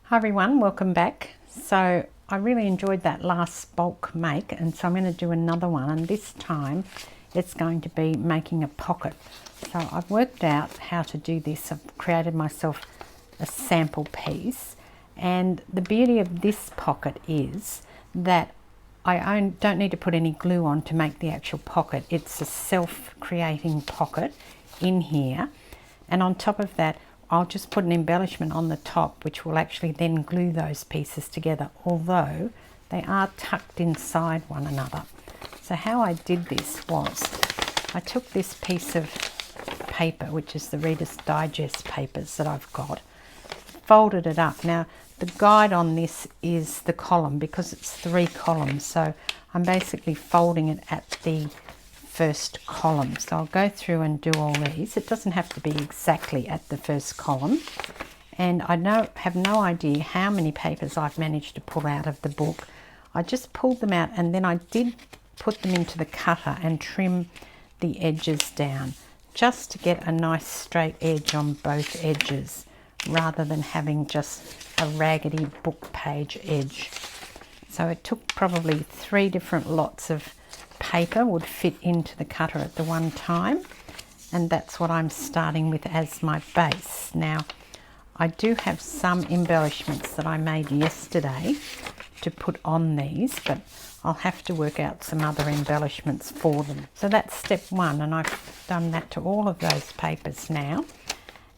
Hi everyone, welcome back. So I really enjoyed that last bulk make, and so I'm going to do another one, and this time it's going to be making a pocket. So I've worked out how to do this. I've created myself a sample piece, and the beauty of this pocket is that I don't need to put any glue on to make the actual pocket. It's a self-creating pocket in here, and on top of that I'll just put an embellishment on the top which will actually then glue those pieces together, although they are tucked inside one another. So how I did this was I took this piece of paper, which is the Reader's Digest papers that I've got, folded it up. Now the guide on this is the column because it's 3 columns, so I'm basically folding it at the first column. So I'll go through and do all these. It doesn't have to be exactly at the first column, and I have no idea how many papers I've managed to pull out of the book. I just pulled them out, and then I did put them into the cutter and trim the edges down just to get a nice straight edge on both edges rather than having just a raggedy book page edge. So it took probably 3 different lots of paper would fit into the cutter at the one time, and that's what I'm starting with as my base. Now I do have some embellishments that I made yesterday to put on these, but I'll have to work out some other embellishments for them. So that's step 1, and I've done that to all of those papers now.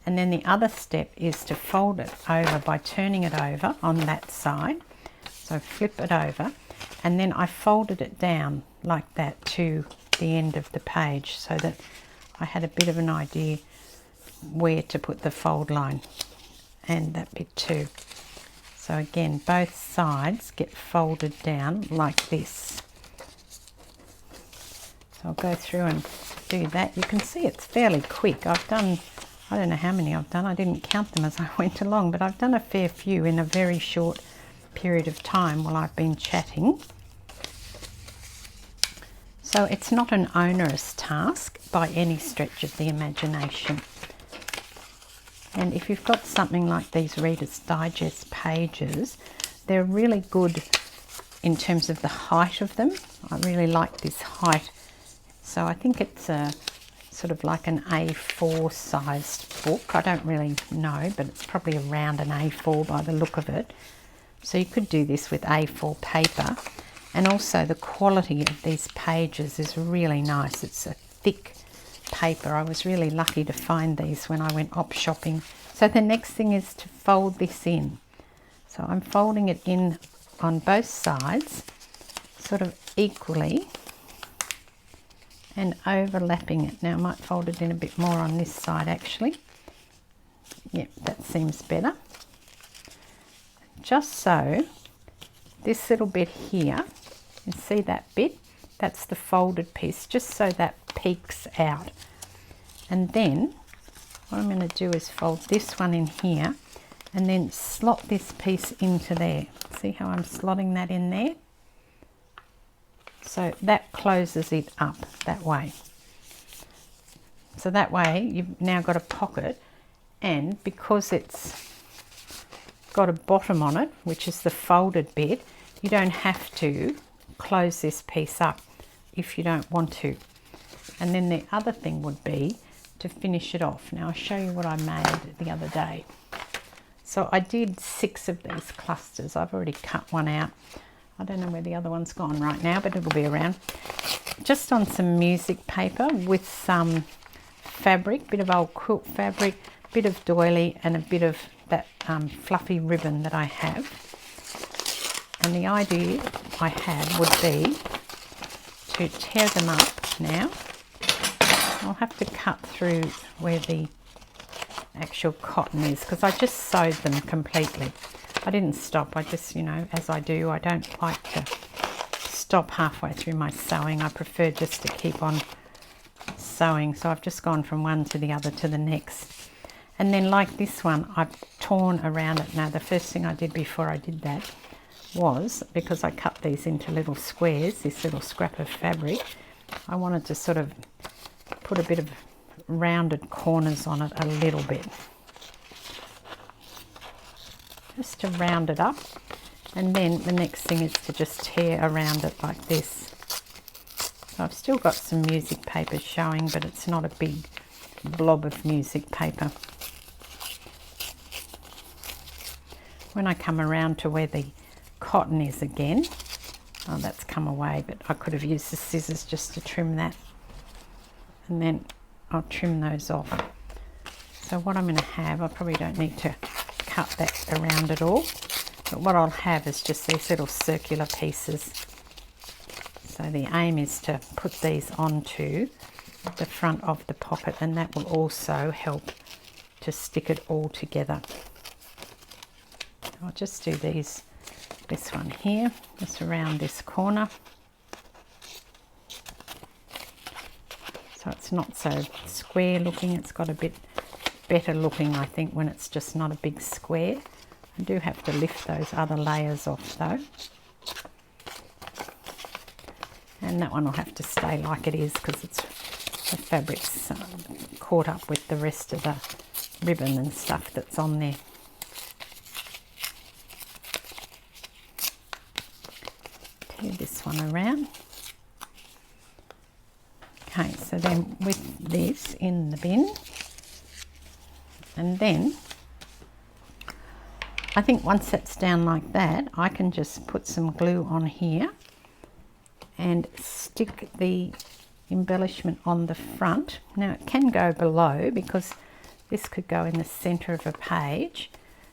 And then the other step is to fold it over by turning it over on that side. So flip it over, and then I folded it down like that to the end of the page so that I had a bit of an idea where to put the fold line, and that bit too. So again, both sides get folded down like this. So I'll go through and do that. You can see it's fairly quick. I've done, I don't know how many I've done. I didn't count them as I went along, but I've done a fair few in a very short period of time while I've been chatting. So it's not an onerous task by any stretch of the imagination. And if you've got something like these Reader's Digest pages, they're really good in terms of the height of them. I really like this height. So I think it's a sort of like an A4 sized book. I don't really know, but it's probably around an A4 by the look of it. So you could do this with A4 paper. And also the quality of these pages is really nice. It's a thick paper. I was really lucky to find these when I went op shopping. So the next thing is to fold this in. So I'm folding it in on both sides, sort of equally, and overlapping it. Now I might fold it in a bit more on this side actually. Yep, that seems better. Just so this little bit here, you see that bit? That's the folded piece, just so that peeks out. And then what I'm going to do is fold this one in here and then slot this piece into there. See how I'm slotting that in there? So that closes it up that way. So that way you've now got a pocket, and because it's got a bottom on it, which is the folded bit, you don't have to close this piece up if you don't want to. And then the other thing would be to finish it off. Now I'll show you what I made the other day. So I did 6 of these clusters. I've already cut one out. I don't know where the other one's gone right now, but it'll be around. Just on some music paper with some fabric, bit of old quilt fabric, bit of doily, and a bit of that fluffy ribbon that I have. And the idea I had would be to tear them up now. I'll have to cut through where the actual cotton is because I just sewed them completely. I didn't stop. I just, you know, as I do, I don't like to stop halfway through my sewing. I prefer just to keep on sewing. So I've just gone from one to the other to the next. And then like this one, I've torn around it. Now the first thing I did before I did that was, because I cut these into little squares, this little scrap of fabric, I wanted to sort of put a bit of rounded corners on it a little bit. just to round it up. And then the next thing is to just tear around it like this. So I've still got some music paper showing, but it's not a big blob of music paper. When I come around to where the cotton is again, oh, that's come away, but I could have used the scissors just to trim that. And then I'll trim those off. So what I'm going to have, I probably don't need to cut that around at all, but what I'll have is just these little circular pieces. So the aim is to put these onto the front of the pocket, and that will also help to stick it all together. I'll just do this one here, just around this corner. So it's not so square looking, it's got a bit better looking, I think, when it's just not a big square. I do have to lift those other layers off though. And that one will have to stay like it is because it's the fabric's caught up with the rest of the ribbon and stuff that's on there. Tear this one around. Okay, so then with this in the bin, and then I think once that's down like that, I can just put some glue on here and stick the embellishment on the front. Now it can go below because this could go in the center of a page,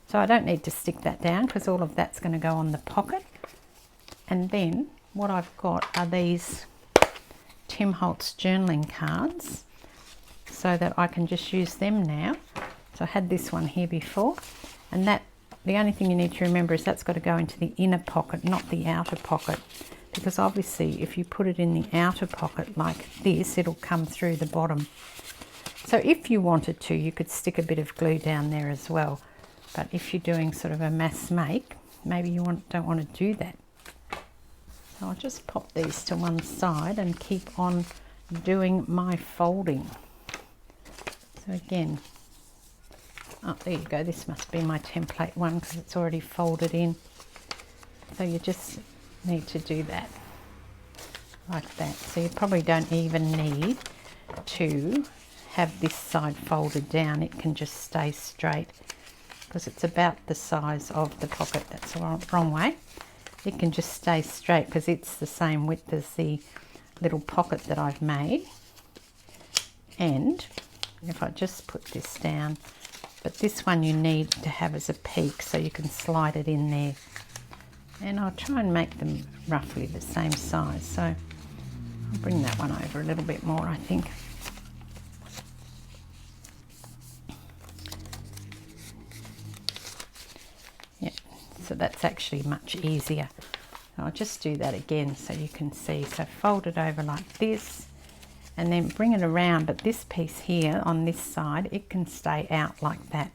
so I don't need to stick that down because all of that's going to go on the pocket. And then what I've got are these Tim Holtz journaling cards, so that I can just use them now. So I had this one here before, and that the only thing you need to remember is that's got to go into the inner pocket, not the outer pocket, because obviously if you put it in the outer pocket like this, it'll come through the bottom. So if you wanted to, you could stick a bit of glue down there as well, but if you're doing sort of a mass make, maybe you don't want to do that. So I'll just pop these to one side and keep on doing my folding. So again, oh, there you go, this must be my template one because it's already folded in. So you just need to do that like that. So you probably don't even need to have this side folded down, it can just stay straight because it's about the size of the pocket. That's the wrong way. It can just stay straight because it's the same width as the little pocket that I've made. And if I just put this down, but this one you need to have as a peak so you can slide it in there. And I'll try and make them roughly the same size. So I'll bring that one over a little bit more, I think. Yeah, so that's actually much easier. I'll just do that again so you can see. So fold it over like this and then bring it around, but this piece here on this side, it can stay out like that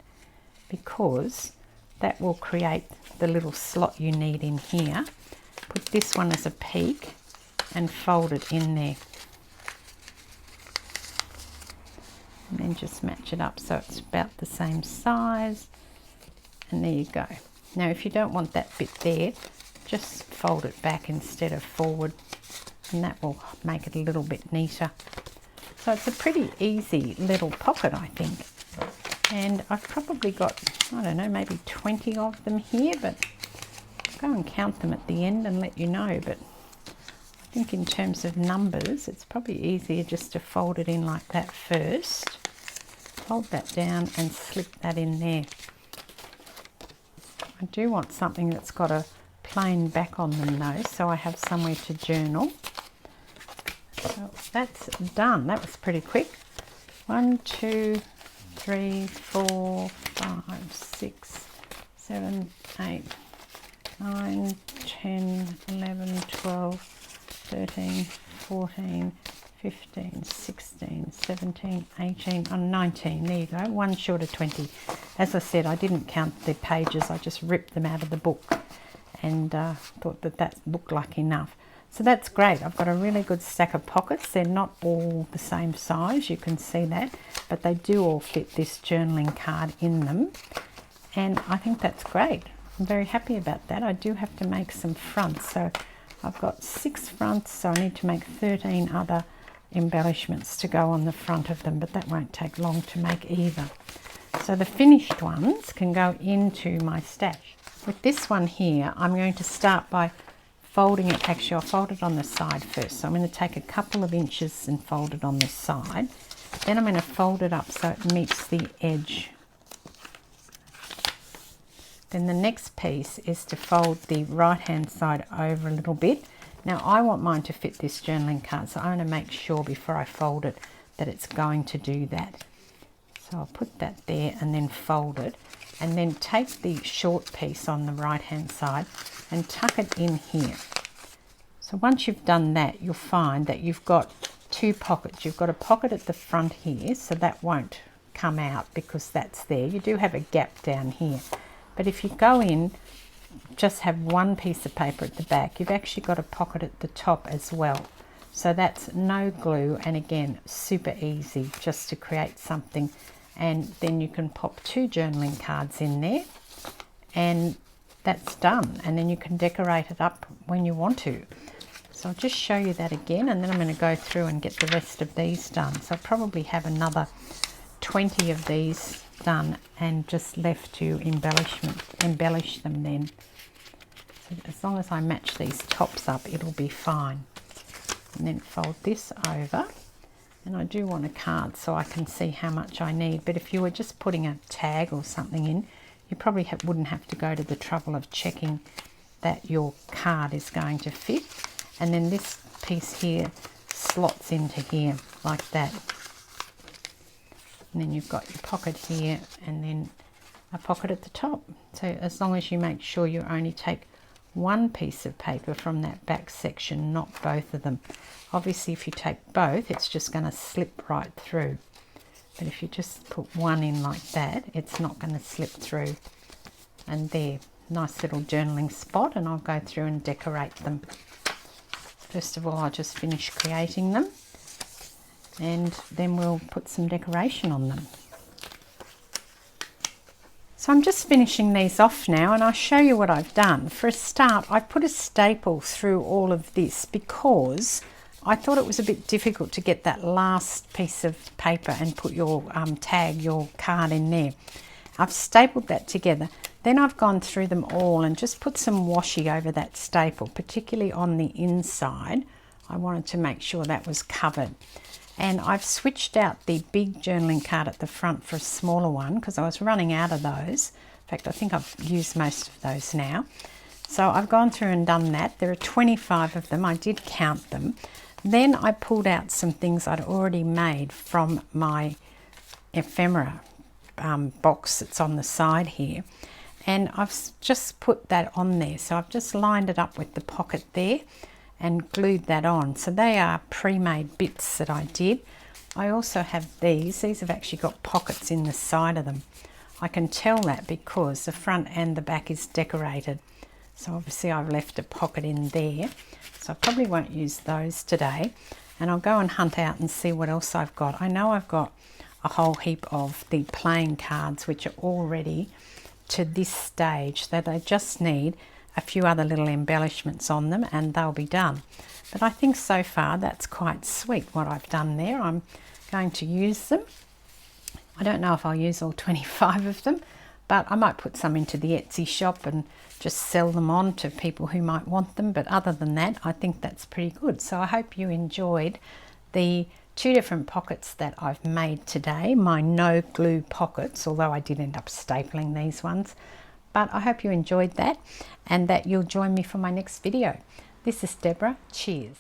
because that will create the little slot you need in here. Put this one as a peak and fold it in there. And then just match it up so it's about the same size. And there you go. Now if you don't want that bit there, just fold it back instead of forward, and that will make it a little bit neater. So it's a pretty easy little pocket, I think. And I've probably got, I don't know, maybe 20 of them here, but I'll go and count them at the end and let you know. But I think in terms of numbers, it's probably easier just to fold it in like that first. Fold that down and slip that in there. I do want something that's got a plain back on them though, so I have somewhere to journal. So that's done. That was pretty quick. 1, 2, 3, 4, 5, 6, 7, 8, 9, 10, 11, 12, 13, 14, 15, 16, 17, 18, and 19. There you go, one short of 20. As I said, I didn't count the pages, I just ripped them out of the book and thought that that looked like enough. So that's great. I've got a really good stack of pockets. They're not all the same size, you can see that, but they do all fit this journaling card in them. And I think that's great. I'm very happy about that. I do have to make some fronts, so I've got 6 fronts, so I need to make 13 other embellishments to go on the front of them, but that won't take long to make either. So the finished ones can go into my stash. With this one here, I'm going to start by folding it. Actually, I'll fold it on the side first. So I'm going to take a couple of inches and fold it on the side. Then I'm going to fold it up so it meets the edge. Then the next piece is to fold the right hand side over a little bit. Now I want mine to fit this journaling card, so I want to make sure before I fold it that it's going to do that. So I'll put that there and then fold it, and then take the short piece on the right hand side and tuck it in here. So once you've done that, you'll find that you've got 2 pockets. You've got a pocket at the front here, so that won't come out because that's there. You do have a gap down here, but if you go in, just have one piece of paper at the back, you've actually got a pocket at the top as well. So that's no glue, and again, super easy just to create something. And then you can pop 2 journaling cards in there, and that's done. And then you can decorate it up when you want to. So I'll just show you that again, and then I'm going to go through and get the rest of these done. So I'll probably have another 20 of these done and just left to embellish them then. So as long as I match these tops up, it'll be fine. And then fold this over. And I do want a card so I can see how much I need. But if you were just putting a tag or something in, you probably wouldn't have to go to the trouble of checking that your card is going to fit. And then this piece here slots into here like that. And then you've got your pocket here and then a pocket at the top. So as long as you make sure you only take one piece of paper from that back section, not both of them. Obviously if you take both, it's just going to slip right through, but if you just put one in like that, it's not going to slip through. And there, nice little journaling spot, and I'll go through and decorate them. First of all, I'll just finish creating them, and then we'll put some decoration on them. So I'm just finishing these off now, and I'll show you what I've done. For a start, I put a staple through all of this because I thought it was a bit difficult to get that last piece of paper and put your tag, your card in there. I've stapled that together. Then I've gone through them all and just put some washi over that staple, particularly on the inside. I wanted to make sure that was covered. And I've switched out the big journaling card at the front for a smaller one because I was running out of those. In fact, I think I've used most of those now. So I've gone through and done that. There are 25 of them. I did count them. Then I pulled out some things I'd already made from my ephemera box that's on the side here. And I've just put that on there. So I've just lined it up with the pocket there and glued that on. So they are pre-made bits that I did. I also have these. These have actually got pockets in the side of them. I can tell that because the front and the back is decorated. So obviously I've left a pocket in there. So I probably won't use those today. And I'll go and hunt out and see what else I've got. I know I've got a whole heap of the plain cards which are all ready to this stage, that I just need a few other little embellishments on them and they'll be done. But I think so far that's quite sweet what I've done there. I'm going to use them. I don't know if I'll use all 25 of them, but I might put some into the Etsy shop and just sell them on to people who might want them. But other than that, I think that's pretty good. So I hope you enjoyed the 2 different pockets that I've made today, my no glue pockets, although I did end up stapling these ones. But I hope you enjoyed that and that you'll join me for my next video. This is Deborah. Cheers.